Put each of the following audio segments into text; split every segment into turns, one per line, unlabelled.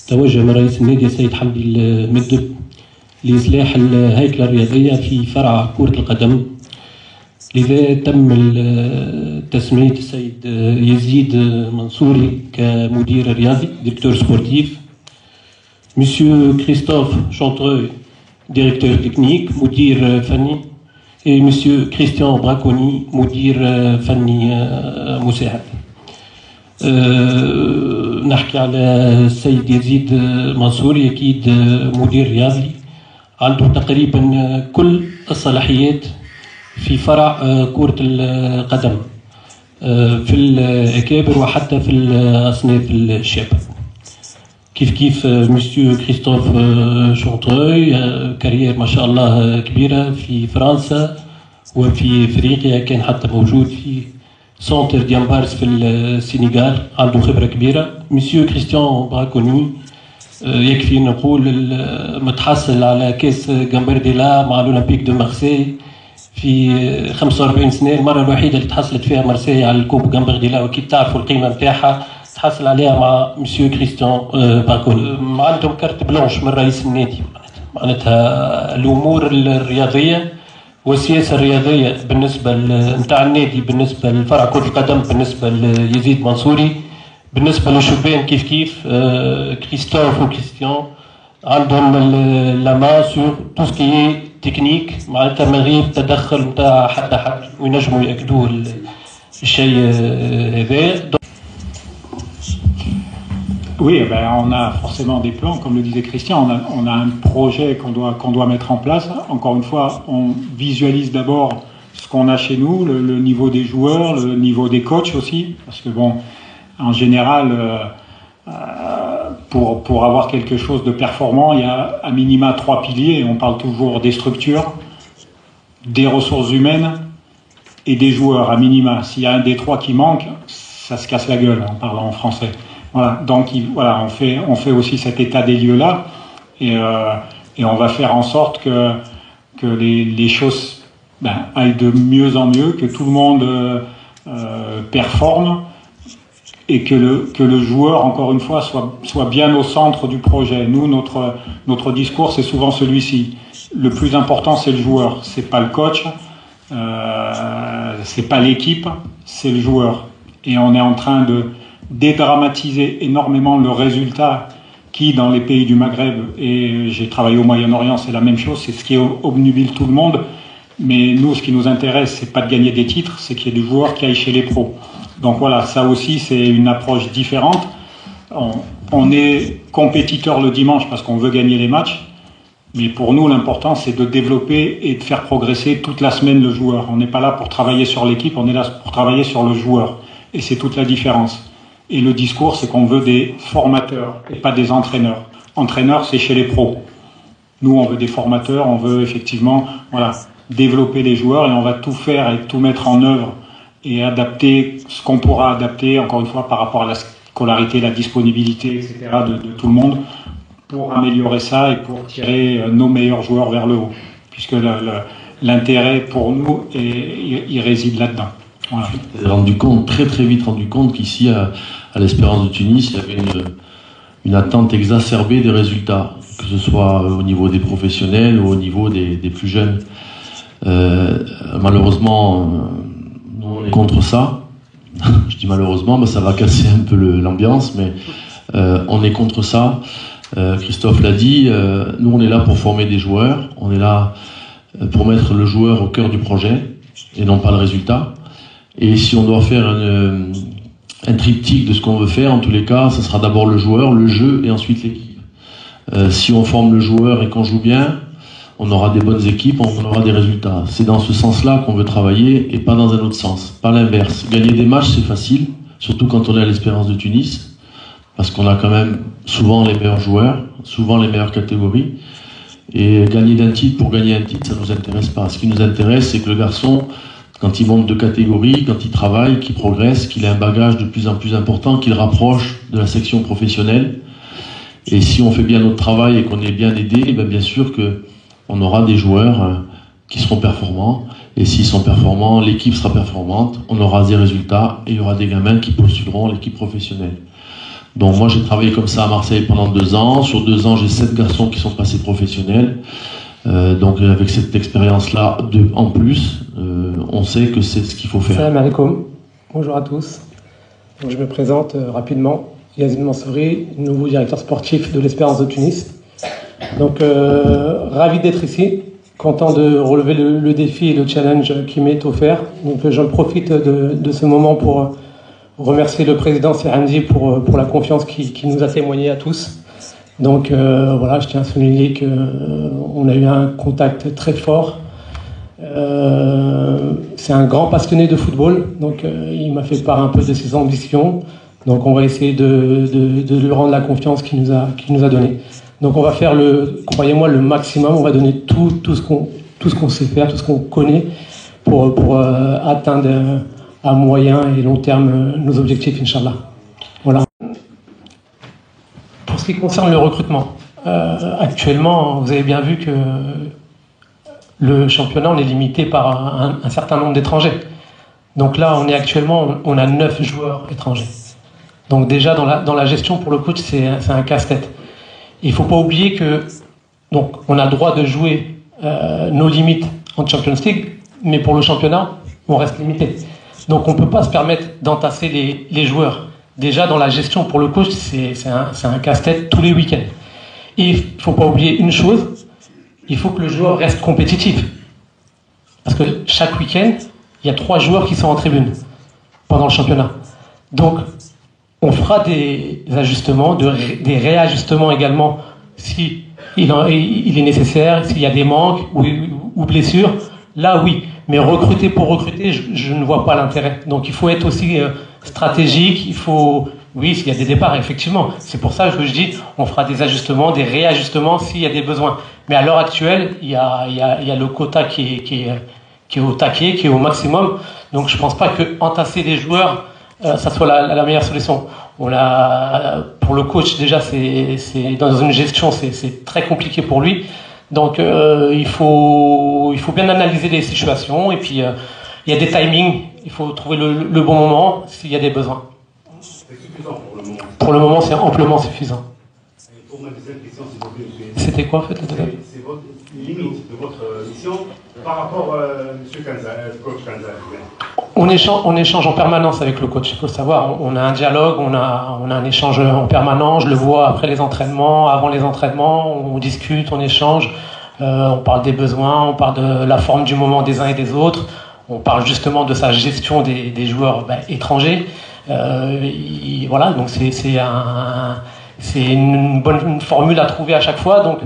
توجه من رئيس النادي السيد حمدي المدب لإصلاح الهيكلة الرياضية في فرع كرة القدم. لذا تم تسمية السيد يزيد منصوري كمدير رياضي ديريكتور سبورتيف، مسيو كريستوف شونتروي ديريكتور تكنيك مدير فني، et مسيو كريستيان براكوني مدير فني مساعد. نحكي على السيد يزيد منصوري أكيد مدير رياضي عنده تقريبا كل الصلاحيات في فرع كرة القدم في الأكابر وحتى في الأصناف الشابة. كيف مسيو كريستوف شونتروي كارير ما شاء الله كبيرة في فرنسا وفي افريقيا، كان حتى موجود في سونتر ديامبارس في السنغال، عنده خبرة كبيرة. مسيو كريستيان براكوني يكفي نقول متحصل على كاس جامبرديلا مع الأولمبيك دو مارسي في 45 سنة، المرة الوحيدة اللي تحصلت فيها مارسي على الكوب جامبرديلا، وكيف تعرفوا القيمة نتاعها تحصل عليها مع مسيو كريستيان براكوني. عندهم كارت بلانش من رئيس النادي، معناتها الأمور الرياضية والسياسة الرياضية بالنسبة نتاع النادي، بالنسبة لفرع كرة القدم، بالنسبة ليزيد منصوري، بالنسبة للشبان كيف كريستوف وكريستيان عندهم لا سور تو سكي تكنيك، معناتها من غير تدخل نتاع حد وينجموا يأكدوا الشيء هذا.
Oui, ben, on a forcément des plans, comme le disait Christian, on a un projet qu'on doit mettre en place. Encore une fois, on visualise d'abord ce qu'on a chez nous, le niveau des joueurs, le niveau des coachs aussi, parce que bon, en général, pour avoir quelque chose de performant, il y a à minima 3 piliers. On parle toujours des structures, des ressources humaines et des joueurs à minima. S'il y a un des 3 qui manque, ça se casse la gueule en parlant en français. Voilà, donc voilà, on fait aussi cet état des lieux là, et on va faire en sorte que les choses aillent de mieux en mieux, que tout le monde performe, et que le joueur, encore une fois, soit bien au centre du projet. Nous, notre discours, c'est souvent celui-ci. Le plus important, c'est le joueur, c'est pas le coach, c'est pas l'équipe, c'est le joueur. Et on est en train de dédramatiser énormément le résultat qui, dans les pays du Maghreb, et j'ai travaillé au Moyen-Orient, c'est la même chose, c'est ce qui obnubile tout le monde. Mais nous, ce qui nous intéresse, c'est pas de gagner des titres, c'est qu'il y ait des joueurs qui aillent chez les pros. Donc voilà, ça aussi, c'est une approche différente. On est compétiteur le dimanche parce qu'on veut gagner les matchs, mais pour nous, l'important, c'est de développer et de faire progresser toute la semaine le joueur. On n'est pas là pour travailler sur l'équipe, on est là pour travailler sur le joueur. Et c'est toute la différence. Et le discours, c'est qu'on veut des formateurs et pas des entraîneurs. Entraîneurs, c'est chez les pros. Nous, on veut des formateurs, on veut effectivement développer les joueurs, et on va tout faire et tout mettre en œuvre et adapter ce qu'on pourra adapter, encore une fois, par rapport à la scolarité, la disponibilité, etc. de tout le monde, pour améliorer ça et pour tirer nos meilleurs joueurs vers le haut. Puisque l'intérêt pour nous, il réside là-dedans. Voilà.
Très vite rendu compte qu'ici, à l'Espérance de Tunis, il y avait une attente exacerbée des résultats, que ce soit au niveau des professionnels ou au niveau des plus jeunes. Malheureusement, nous on est contre ça. Je dis malheureusement, ça va casser un peu l'ambiance, mais on est contre ça. Christophe l'a dit, nous on est là pour former des joueurs, on est là pour mettre le joueur au cœur du projet et non pas le résultat. Et si on doit faire un triptyque de ce qu'on veut faire, en tous les cas, ce sera d'abord le joueur, le jeu et ensuite l'équipe. Si on forme le joueur et qu'on joue bien, on aura des bonnes équipes, on aura des résultats. C'est dans ce sens-là qu'on veut travailler et pas dans un autre sens, pas l'inverse. Gagner des matchs, c'est facile, surtout quand on est à l'Espérance de Tunis, parce qu'on a quand même souvent les meilleurs joueurs, souvent les meilleures catégories. Et gagner d'un titre pour gagner un titre, ça ne nous intéresse pas. Ce qui nous intéresse, c'est que le garçon quand il monte de catégorie, quand il travaille, qu'il progresse, qu'il a un bagage de plus en plus important, qu'il rapproche de la section professionnelle. Et si on fait bien notre travail et qu'on est bien aidé, ben bien sûr qu'on aura des joueurs qui seront performants. Et s'ils sont performants, l'équipe sera performante, on aura des résultats et il y aura des gamins qui postuleront l'équipe professionnelle. Donc moi j'ai travaillé comme ça à Marseille pendant 2 ans. Sur 2 ans, j'ai 7 garçons qui sont passés professionnels. Donc avec cette expérience-là en plus, on sait que c'est ce qu'il faut faire.
Salam alaikum, bonjour à tous. Donc, je me présente rapidement. Yazid Mansouri, nouveau directeur sportif de l'Espérance de Tunis. Donc ravi d'être ici, content de relever le défi et le challenge qui m'est offert. Donc j'en profite de ce moment pour remercier le président Serhandi pour la confiance qu'il nous a témoigné à tous. Donc voilà, je tiens à souligner qu'on a eu un contact très fort. C'est un grand passionné de football, donc il m'a fait part un peu de ses ambitions. Donc on va essayer de lui rendre la confiance qu'il nous a donnée. Donc on va faire croyez-moi, le maximum. On va donner tout ce qu'on sait faire, tout ce qu'on connaît pour atteindre à moyen et long terme nos objectifs, Inch'Allah. Voilà. Pour ce qui concerne le recrutement, actuellement, vous avez bien vu que le championnat, on est limité par un certain nombre d'étrangers. Donc là, on a 9 joueurs étrangers. Donc déjà, dans la gestion pour le coach, c'est un casse-tête. Il ne faut pas oublier que donc, on a le droit de jouer nos limites en Champions League, mais pour le championnat, on reste limité. Donc on ne peut pas se permettre d'entasser les joueurs. Déjà, dans la gestion pour le coach, c'est un casse-tête tous les week-ends. Et il ne faut pas oublier une chose, il faut que le joueur reste compétitif. Parce que chaque week-end, il y a 3 joueurs qui sont en tribune pendant le championnat. Donc, on fera des ajustements, des réajustements également si il est nécessaire, s'il y a des manques ou blessures. Là, oui. Mais recruter pour recruter, je ne vois pas l'intérêt. Donc, il faut être aussi stratégique. Oui, s'il y a des départs, effectivement. C'est pour ça que je dis, on fera des ajustements, des réajustements s'il y a des besoins. Mais à l'heure actuelle, il y a le quota qui est au taquet, qui est au maximum. Donc, je ne pense pas que entasser les joueurs, ça soit la meilleure solution. Pour le coach, déjà, c'est dans une gestion, c'est très compliqué pour lui. Donc, il faut bien analyser les situations. Et puis, il y a des timings. Il faut trouver le bon moment s'il y a des besoins.
C'est suffisant pour le moment.
Pour le moment, c'est amplement suffisant.
Et pour ma deuxième question, s'il vous plaît, monsieur.
C'était quoi, en fait, la deuxième ?
C'est votre limite de votre mission par rapport à coach Kanza.
On échange en permanence avec le coach. Il faut savoir, on a un dialogue, on a un échange en permanence. Je le vois après les entraînements, avant les entraînements, on discute, on échange. On parle des besoins, on parle de la forme du moment des uns et des autres. On parle justement de sa gestion des joueurs étrangers. Voilà, donc c'est une bonne formule à trouver à chaque fois. Donc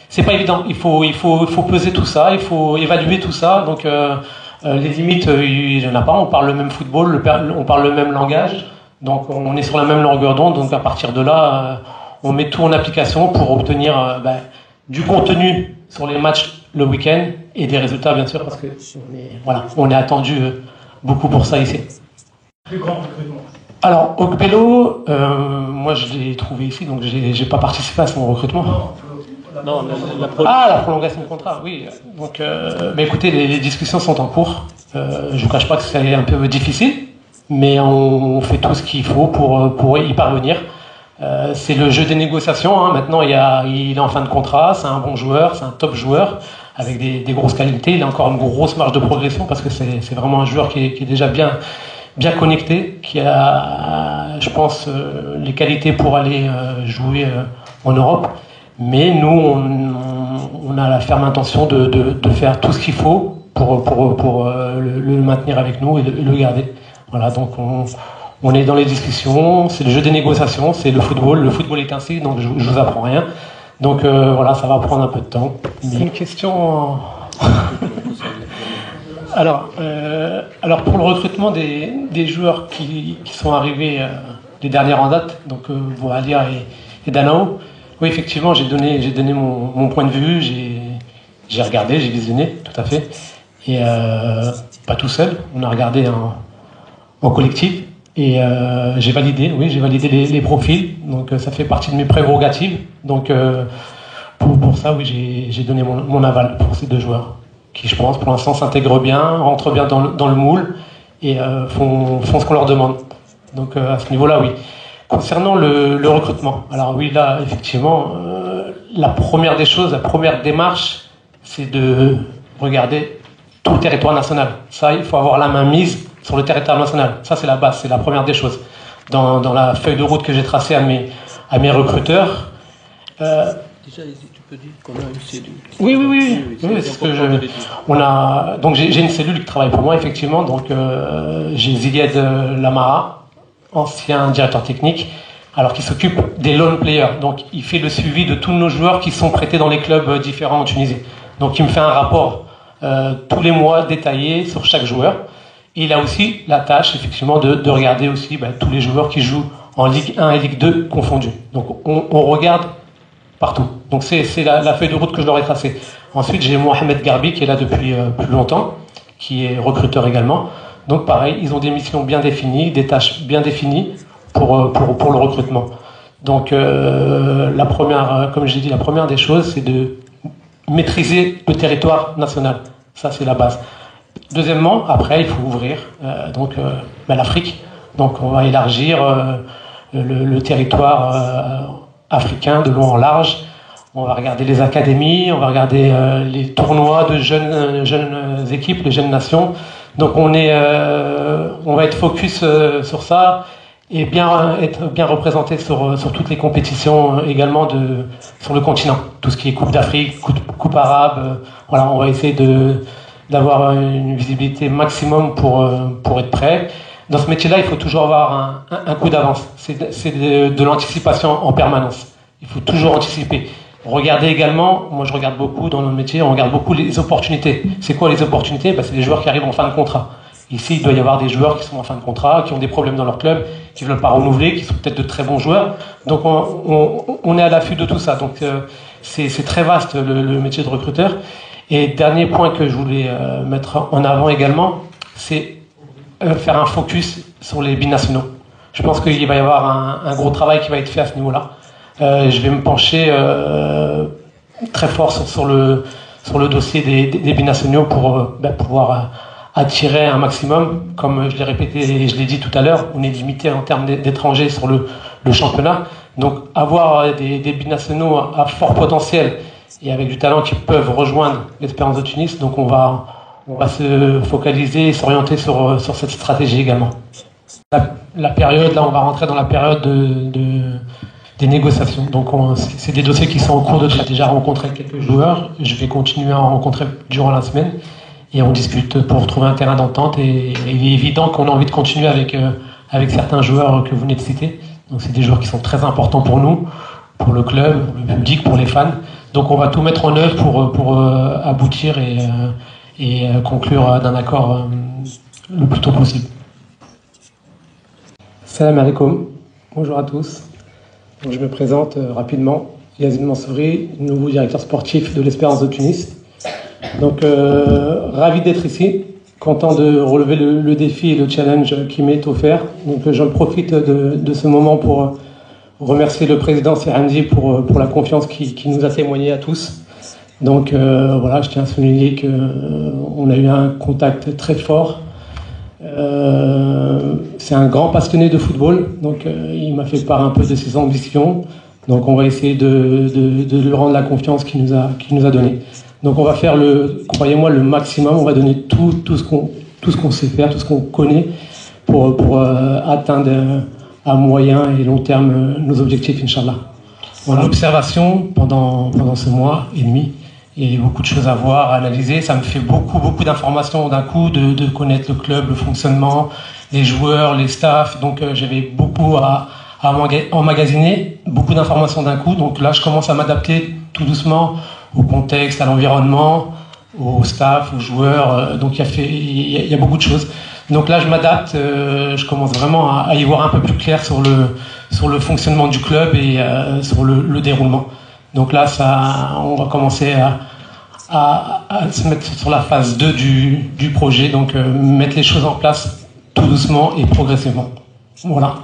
c'est pas évident. Il faut peser tout ça, il faut évaluer tout ça. Donc les limites, il n'y en a pas. On parle le même football, on parle le même langage. Donc on est sur la même longueur d'onde. Donc à partir de là, on met tout en application pour obtenir du contenu sur les matchs le week-end et des résultats, bien sûr, parce que on est attendu beaucoup pour ça ici.
Plus grand recrutement.
Alors, Ogbello, moi je l'ai trouvé ici, donc j'ai pas participé à son recrutement.
Non,
la prolongation de contrat, oui. Donc, mais écoutez, les discussions sont en cours. Je vous cache pas que c'est un peu difficile, mais on fait tout ce qu'il faut pour y parvenir. C'est le jeu des négociations. Maintenant, il est en fin de contrat, c'est un bon joueur, c'est un top joueur avec des grosses qualités. Il a encore une grosse marge de progression parce que c'est vraiment un joueur qui est déjà bien connecté, qui a, je pense, les qualités pour aller jouer en Europe. Mais nous, on a la ferme intention de faire tout ce qu'il faut pour le maintenir avec nous et le garder. Voilà, donc on est dans les discussions, c'est le jeu des négociations, c'est le football est ainsi, donc je vous apprends rien. Donc voilà, ça va prendre un peu de temps. C'est une question... Alors pour le recrutement des joueurs qui sont arrivés les dernières en date, donc Bouhalia et Danao, oui effectivement j'ai donné mon point de vue, j'ai regardé, j'ai visionné, tout à fait. Et pas tout seul, on a regardé en collectif. Et j'ai validé les profils. Donc ça fait partie de mes prérogatives. Donc pour ça, oui, j'ai donné mon aval pour ces deux joueurs qui, je pense, pour l'instant s'intègrent bien, rentrent bien dans le moule et font ce qu'on leur demande. Donc à ce niveau-là, oui. Concernant le recrutement, alors oui, là, effectivement, la première des choses, la première démarche, c'est de regarder tout le territoire national. Ça, il faut avoir la main mise sur le territoire national. Ça, c'est la base, c'est la première des choses. Dans la feuille de route que j'ai tracée à mes recruteurs.
Déjà, tu peux dire qu'on a une cellule.
Oui, c'est ce que donc j'ai une cellule qui travaille pour moi, effectivement. Donc j'ai Ziad Lamara, ancien directeur technique, alors qui s'occupe des loan players. Donc il fait le suivi de tous nos joueurs qui sont prêtés dans les clubs différents en Tunisie. Donc il me fait un rapport tous les mois détaillé sur chaque joueur. Et il a aussi la tâche, effectivement, de regarder aussi tous les joueurs qui jouent en Ligue 1 et Ligue 2 confondus. Donc on regarde partout. Donc c'est la feuille de route que je leur ai tracée. Ensuite, j'ai Mohamed Garbi qui est là depuis plus longtemps, qui est recruteur également. Donc pareil, ils ont des missions bien définies, des tâches bien définies pour le recrutement. Donc la première, comme j'ai dit, la première des choses, c'est de maîtriser le territoire national. Ça, c'est la base. Deuxièmement, après, il faut ouvrir l'Afrique. Donc on va élargir le territoire africain de long en large. On va regarder les académies, on va regarder les tournois de jeunes équipes, les jeunes nations. Donc on va être focus sur ça et être bien représenté sur toutes les compétitions également sur le continent. Tout ce qui est Coupe d'Afrique, Coupe arabe, voilà, on va essayer d'avoir une visibilité maximum pour être prêt. Dans ce métier-là, il faut toujours avoir un coup d'avance. C'est de l'anticipation en permanence. Il faut toujours anticiper. Regardez également, moi je regarde beaucoup dans notre métier, on regarde beaucoup les opportunités. C'est quoi les opportunités ? C'est les joueurs qui arrivent en fin de contrat. Ici, il doit y avoir des joueurs qui sont en fin de contrat, qui ont des problèmes dans leur club, qui ne veulent pas renouveler, qui sont peut-être de très bons joueurs. Donc on est à l'affût de tout ça. Donc c'est très vaste le métier de recruteur. Et dernier point que je voulais mettre en avant également, c'est faire un focus sur les binationaux. Je pense qu'il va y avoir un gros travail qui va être fait à ce niveau-là. Je vais me pencher très fort sur le dossier des binationaux pour pouvoir attirer un maximum. Comme je l'ai répété et je l'ai dit tout à l'heure, on est limité en termes d'étrangers sur le championnat. Donc avoir des binationaux à fort potentiel et avec du talent qui peuvent rejoindre l'Espérance de Tunis. Donc on va se focaliser et s'orienter sur cette stratégie également. La période, là on va rentrer dans la période des négociations. Donc c'est des dossiers qui sont en cours j'ai déjà rencontré quelques joueurs, je vais continuer à en rencontrer durant la semaine et on discute pour trouver un terrain d'entente et il est évident qu'on a envie de continuer avec certains joueurs que vous venez de citer. Donc c'est des joueurs qui sont très importants pour nous, pour le club, pour le public, pour les fans. Donc on va tout mettre en œuvre pour aboutir et conclure d'un accord le plus tôt possible. Salam alaikum, bonjour à tous. Donc, je me présente rapidement, Yazid Mansouri, nouveau directeur sportif de l'Espérance de Tunis. Donc ravi d'être ici, content de relever le défi et le challenge qui m'est offert. Donc j'en profite de ce moment pour remercier le président Serhandi pour la confiance qu'il nous a témoigné à tous. Donc voilà, je tiens à souligner qu'on a eu un contact très fort. C'est un grand passionné de football, donc il m'a fait part un peu de ses ambitions. Donc on va essayer de lui rendre la confiance qu'il nous a donnée. Donc on va faire croyez-moi, le maximum. On va donner tout ce qu'on sait faire, tout ce qu'on connaît pour atteindre à moyen et long terme nos objectifs, Inch'Allah. Voilà, l'observation pendant ce mois et demi. Il y a beaucoup de choses à voir, à analyser. Ça me fait beaucoup d'informations d'un coup, de connaître le club, le fonctionnement, les joueurs, les staffs. Donc j'avais beaucoup à emmagasiner, beaucoup d'informations d'un coup. Donc là, je commence à m'adapter tout doucement au contexte, à l'environnement, au staff, aux joueurs. Donc il y a beaucoup de choses. Donc là, je m'adapte. Je commence vraiment à y voir un peu plus clair sur le fonctionnement du club et sur le déroulement. Donc là, on va commencer à se mettre sur la phase 2 du projet, donc mettre les choses en place tout doucement et progressivement. Voilà.